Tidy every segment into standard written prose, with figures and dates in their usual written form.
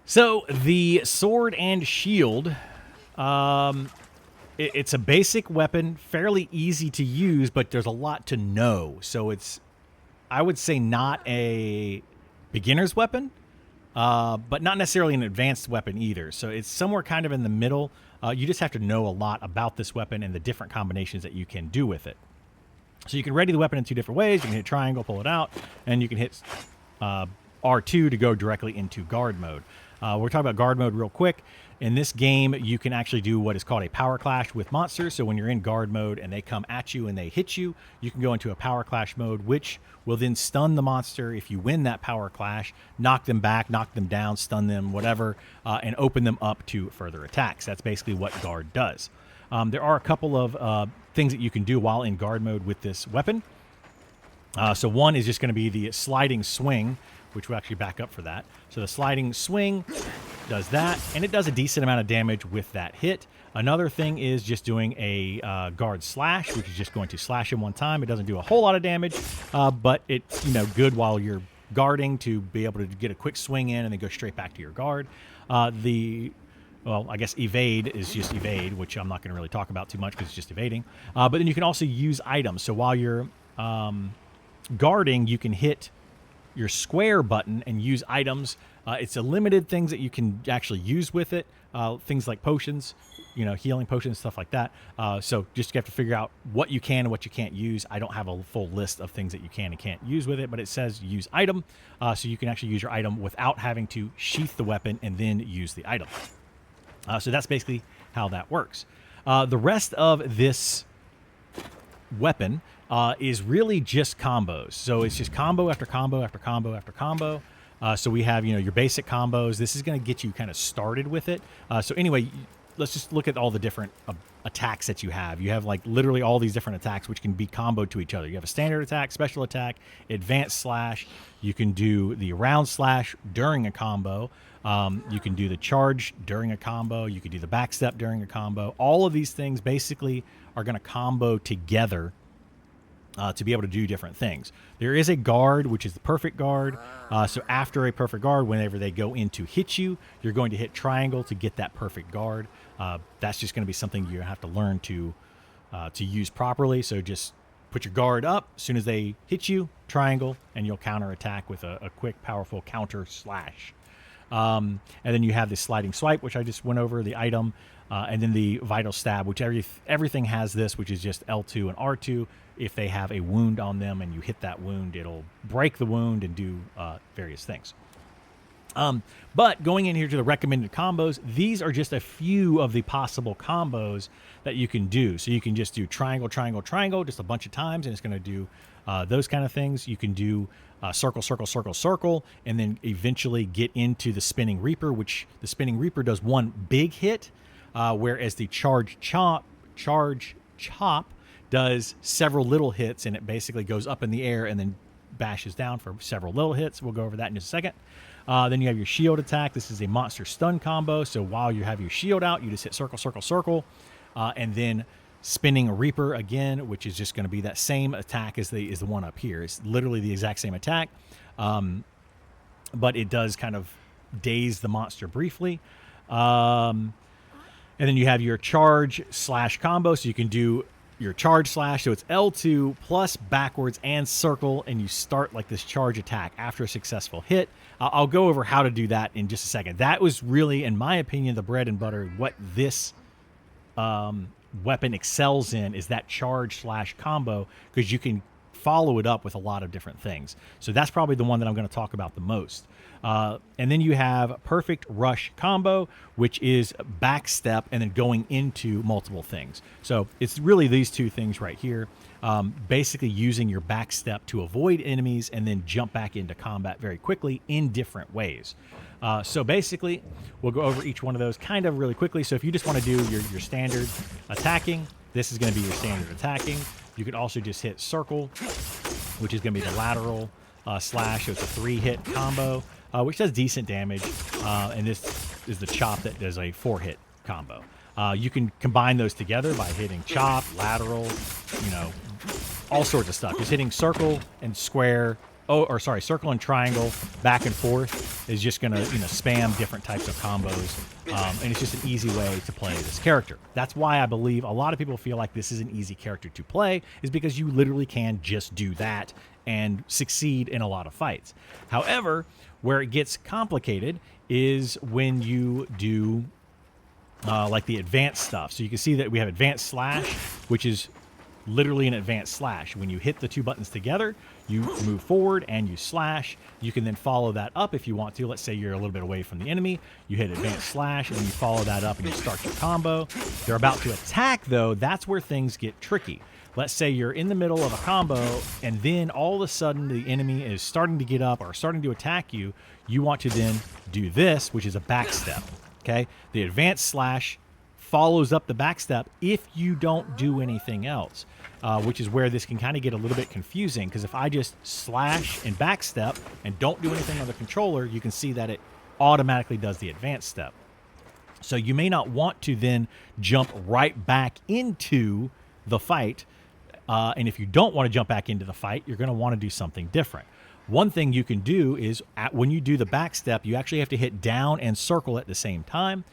So the sword and shield, it's a basic weapon, fairly easy to use, but there's a lot to know. So it's, I would say, not a beginner's weapon, but not necessarily an advanced weapon either. So it's somewhere kind of in the middle. You just have to know a lot about this weapon and the different combinations that you can do with it. So you can ready the weapon in two different ways. You can hit triangle, pull it out, and you can hit R2 to go directly into guard mode. We're talking about guard mode real quick. In this game, you can actually do what is called a power clash with monsters. So when you're in guard mode and they come at you and they hit you, you can go into a power clash mode, which will then stun the monster if you win that power clash, knock them back, knock them down, stun them, whatever, and open them up to further attacks. That's basically what guard does. There are a couple of things that you can do while in guard mode with this weapon. So one is just going to be the sliding swing, which will actually back up for that. So the sliding swing does that, and it does a decent amount of damage with that hit. Another thing is just doing a guard slash, which is just going to slash him one time. It doesn't do a whole lot of damage, but it's good while you're guarding to be able to get a quick swing in and then go straight back to your guard. Well, I guess evade is just evade, which I'm not going to really talk about too much because it's just evading. But then you can also use items. So while you're guarding, you can hit your square button and use items. It's a limited things that you can actually use with it. Things like potions, healing potions, stuff like that. So just you have to figure out what you can and what you can't use. I don't have a full list of things that you can and can't use with it, but it says use item. So you can actually use your item without having to sheath the weapon and then use the item. So that's basically how that works. The rest of this weapon is really just combos. So it's just combo after combo after combo after combo. So we have, your basic combos. This is going to get you kind of started with it. So anyway, let's just look at all the different attacks that you have. You have like literally all these different attacks which can be comboed to each other. You have a standard attack, special attack, advanced slash. You can do the round slash during a combo. You can do the charge during a combo. You can do the backstep during a combo. All of these things basically are going to combo together to be able to do different things. There is a guard, which is the perfect guard. So after a perfect guard, whenever they go in to hit you, you're going to hit triangle to get that perfect guard. That's just going to be something you have to learn to use properly. So just put your guard up. As soon as they hit you, triangle, and you'll counter attack with a quick, powerful counter slash. And then you have the sliding swipe, which I just went over, the item, and then the vital stab, which everything has this, which is just L2 and R2. If they have a wound on them and you hit that wound, it'll break the wound and do various things. But going in here to the recommended combos, these are just a few of the possible combos that you can do. So you can just do triangle, triangle, triangle just a bunch of times, and it's going to do those kind of things. You can do circle, circle, circle, circle, and then eventually get into the spinning reaper, which the spinning reaper does one big hit, whereas the charge chop does several little hits, and it basically goes up in the air and then bashes down for several little hits. We'll go over that in just a second. Then you have your shield attack. This is a monster stun combo. So while you have your shield out, you just hit circle, circle, circle, and then spinning reaper again, which is just going to be that same attack as the one up here. It's literally the exact same attack, but it does kind of daze the monster briefly. And then you have your charge slash combo, so you can do your charge slash. So it's L2 plus backwards and circle, and you start like this charge attack after a successful hit. I'll go over how to do that in just a second. That was really, in my opinion, the bread and butter. What this weapon excels in is that charge slash combo, because you can follow it up with a lot of different things. So that's probably the one that I'm going to talk about the most. And then you have perfect rush combo, which is backstep and then going into multiple things. So it's really these two things right here. Basically using your backstep to avoid enemies and then jump back into combat very quickly in different ways. So basically, we'll go over each one of those kind of really quickly. So if you just want to do your standard attacking, this is going to be your standard attacking. You could also just hit circle, which is going to be the lateral slash. So it's a 3-hit combo, which does decent damage. And this is the chop that does a 4-hit combo. You can combine those together by hitting chop, lateral, all sorts of stuff. Just hitting circle and square circle and triangle back and forth is just gonna, spam different types of combos, and it's just an easy way to play this character. That's why I believe a lot of people feel like this is an easy character to play, is because you literally can just do that and succeed in a lot of fights. However, where it gets complicated is when you do like the advanced stuff. So you can see that we have advanced slash, which is literally an advanced slash. When you hit the two buttons together, you move forward and you slash. You can then follow that up if you want to. Let's say you're a little bit away from the enemy. You hit advanced slash and then you follow that up and you start your combo. They're about to attack, though. That's where things get tricky. Let's say you're in the middle of a combo and then all of a sudden the enemy is starting to get up or starting to attack you. You want to then do this, which is a backstep. Okay? The advanced slash follows up the backstep if you don't do anything else, which is where this can kind of get a little bit confusing, because if I just slash and backstep and don't do anything on the controller, you can see that it automatically does the advanced step. So you may not want to then jump right back into the fight, and if you don't want to jump back into the fight, you're going to want to do something different. One thing you can do is when you do the backstep, you actually have to hit down and circle at the same time.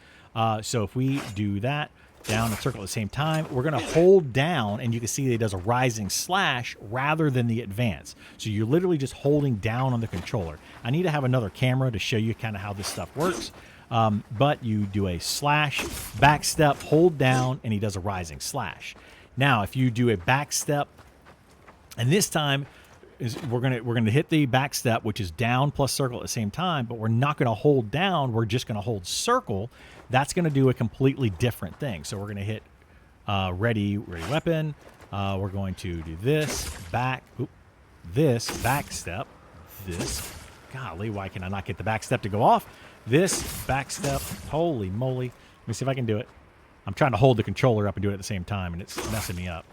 So if we do that, down and circle at the same time, we're going to hold down, and you can see that it does a rising slash rather than the advance. So you're literally just holding down on the controller. I need to have another camera to show you kind of how this stuff works. But you do a slash, backstep, hold down, and he does a rising slash. Now, if you do a backstep, and this time we're gonna hit the backstep, which is down plus circle at the same time, but we're not gonna hold down. We're just gonna hold circle. That's gonna do a completely different thing. So we're gonna hit ready weapon. We're going to do this this backstep. This, golly, why can I not get the backstep to go off? This backstep. Holy moly! Let me see if I can do it. I'm trying to hold the controller up and do it at the same time, and it's messing me up.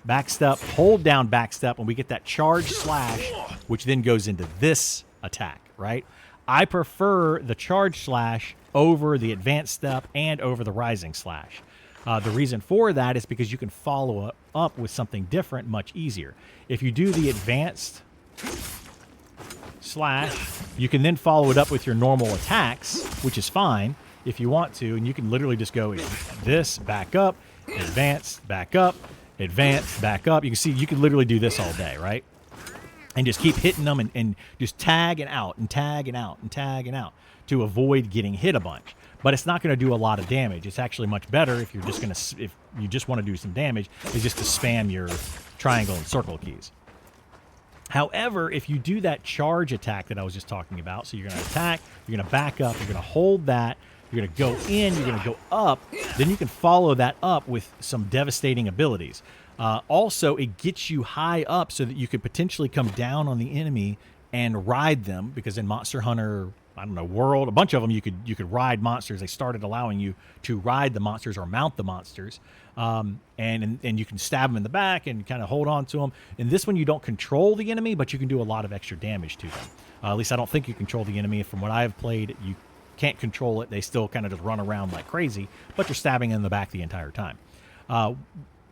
Backstep, hold down backstep, and we get that charge slash, which then goes into this attack, right? I prefer the charge slash over the advanced step and over the rising slash. The reason for that is because you can follow up with something different much easier. If you do the advanced slash, you can then follow it up with your normal attacks, which is fine if you want to, and you can literally just go this, back up, advance, back up, advance, back up. You can see you can literally do this all day, right? And just keep hitting them and just tag and out and tag and out and tag and out to avoid getting hit a bunch. But it's not going to do a lot of damage. It's actually much better if you're just going to, if you just want to do some damage, is just to spam your triangle and circle keys. However, if you do that charge attack that I was just talking about, so you're going to attack, you're going to back up, you're going to hold that, you're going to go in, you're going to go up, then you can follow that up with some devastating abilities. Also, it gets you high up so that you could potentially come down on the enemy and ride them, because in Monster Hunter, I don't know, World, a bunch of them you could ride monsters. They started allowing you to ride the monsters or mount the monsters, and you can stab them in the back and kind of hold on to them. In this one, you don't control the enemy, but you can do a lot of extra damage to them. At least I don't think you control the enemy. From what I've played, you can't control it. They still kind of just run around like crazy, but you're stabbing in the back the entire time.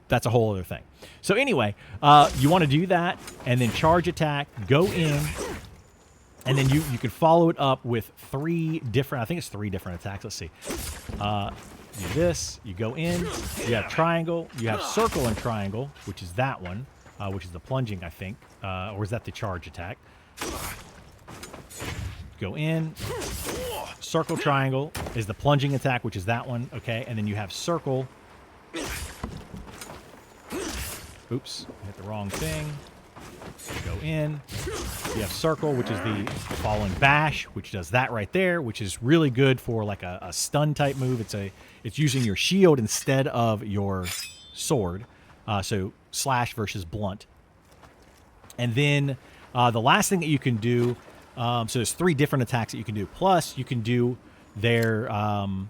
That's a whole other thing. So anyway, you want to do that and then charge attack, go in, and then you can follow it up with three different attacks. Let's see. Do this, you go in, you have triangle, you have circle and triangle, which is that one, which is the plunging, I think. Or is that the charge attack? Go in, circle triangle is the plunging attack, which is that one, okay? And then you have circle. Oops, hit the wrong thing. Go in. You have circle, which is the following bash, which does that right there, which is really good for like a stun type move. It's using your shield instead of your sword. So slash versus blunt. And then the last thing that you can do, so there's three different attacks that you can do. Plus, you can do their, let me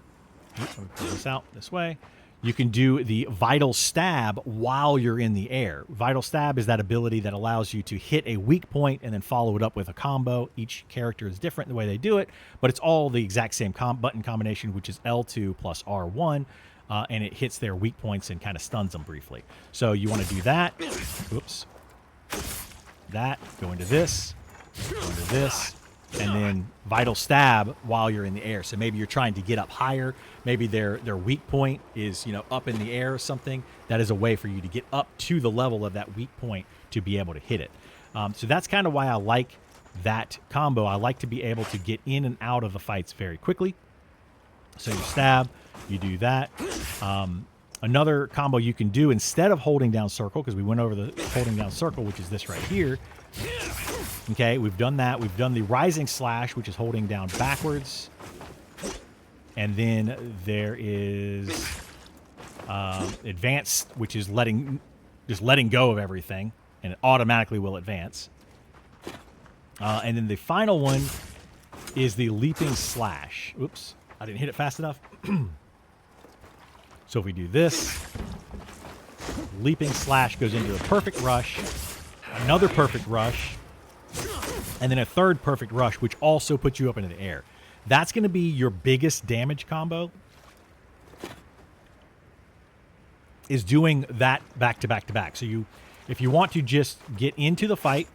pull this out this way. You can do the Vital Stab while you're in the air. Vital Stab is that ability that allows you to hit a weak point and then follow it up with a combo. Each character is different in the way they do it, but it's all the exact same button combination, which is L2 plus R1, and it hits their weak points and kind of stuns them briefly. So you want to do that. Oops. That. Go into this. under this, and then Vital Stab while you're in the air. So maybe you're trying to get up higher. Maybe their weak point is, you know, up in the air or something. That is a way for you to get up to the level of that weak point to be able to hit it. So that's kind of why I like that combo. I like to be able to get in and out of the fights very quickly. So you stab, you do that. Another combo you can do instead of holding down circle, because we went over the holding down circle, which is this right here. Okay, we've done that. We've done the rising slash, which is holding down backwards. And then there is advanced, which is just letting go of everything, and it automatically will advance. And then the final one is the leaping slash. Oops, I didn't hit it fast enough. So if we do this, leaping slash goes into a perfect rush, another perfect rush, and then a third perfect rush, which also puts you up into the air. That's going to be your biggest damage combo, is doing that back to back to back. So if you want to just get into the fight,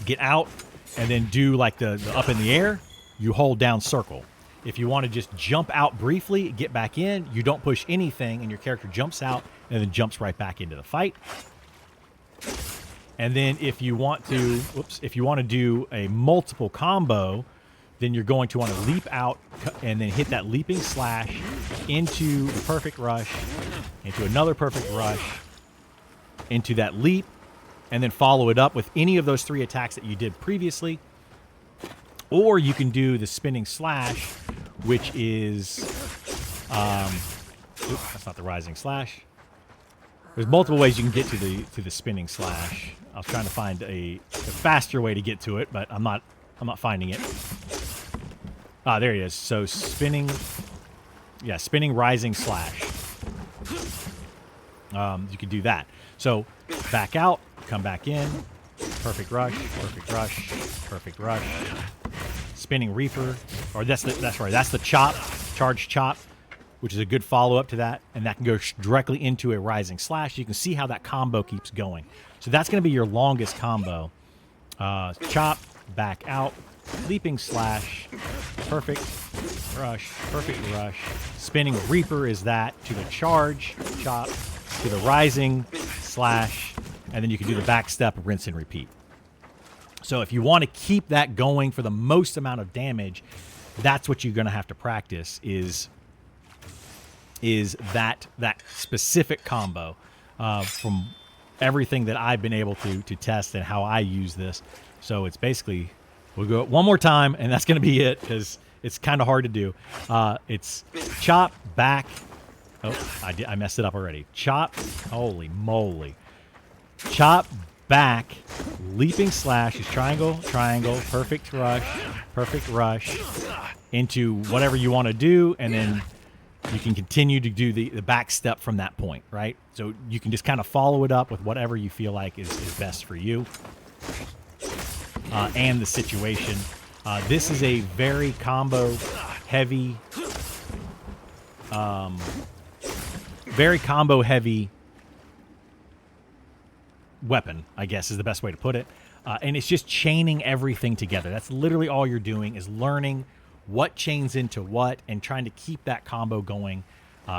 get out, and then do like the up in the air, you hold down circle. If you want to just jump out briefly, get back in, you don't push anything, and your character jumps out and then jumps right back into the fight. And then if you want to do a multiple combo, then you're going to want to leap out and then hit that leaping slash into the perfect rush, into another perfect rush, into that leap, and then follow it up with any of those 3 attacks that you did previously. Or you can do the spinning slash, which is, oops, that's not the rising slash. There's multiple ways you can get to the spinning slash. I was trying to find a faster way to get to it, but I'm not finding it. Ah, there he is. So spinning rising slash. You can do that. So back out, come back in, perfect rush, perfect rush, perfect rush. Spinning Reaper, or that's right. That's the chop, charge chop, which is a good follow up to that, and that can go directly into a rising slash. You can see how that combo keeps going. So that's going to be your longest combo. Chop, back out, leaping slash, perfect rush, perfect rush. Spinning Reaper is that to the charge chop, to the rising slash, and then you can do the back step, rinse and repeat. So if you want to keep that going for the most amount of damage, that's what you're going to have to practice is that specific combo from everything that I've been able to test and how I use this. So it's basically, we'll go one more time, and that's going to be it because it's kind of hard to do. It's chop, back. Oh, I messed it up already. Chop, holy moly. Chop, back, leaping slash is triangle, triangle, perfect rush, into whatever you want to do, and then you can continue to do the back step from that point, right? So you can just kind of follow it up with whatever you feel like is best for you and the situation. This is a very combo heavy, weapon, I guess is the best way to put it. And it's just chaining everything together. That's literally all you're doing, is learning what chains into what and trying to keep that combo going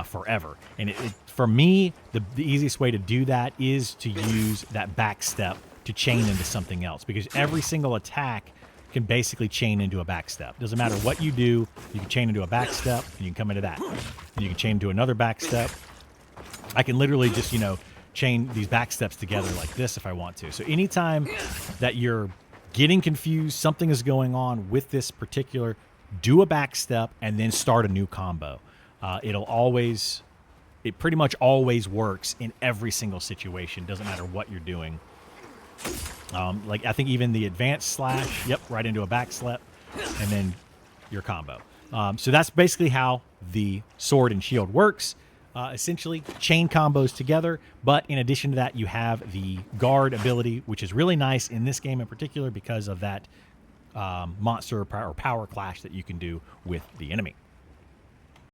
forever. And for me, the easiest way to do that is to use that back step to chain into something else, because every single attack can basically chain into a back step. Doesn't matter what you do, you can chain into a back step, and you can come into that. And you can chain into another back step. I can literally just, chain these back steps together like this if I want to. So anytime that you're getting confused, something is going on with this particular, do a back step and then start a new combo. It pretty much always works in every single situation. Doesn't matter what you're doing. Like I think even the advanced slash, yep, right into a back step and then your combo. So that's basically how the sword and shield works. Essentially chain combos together, but in addition to that, you have the guard ability, which is really nice in this game in particular because of that monster or power clash that you can do with the enemy.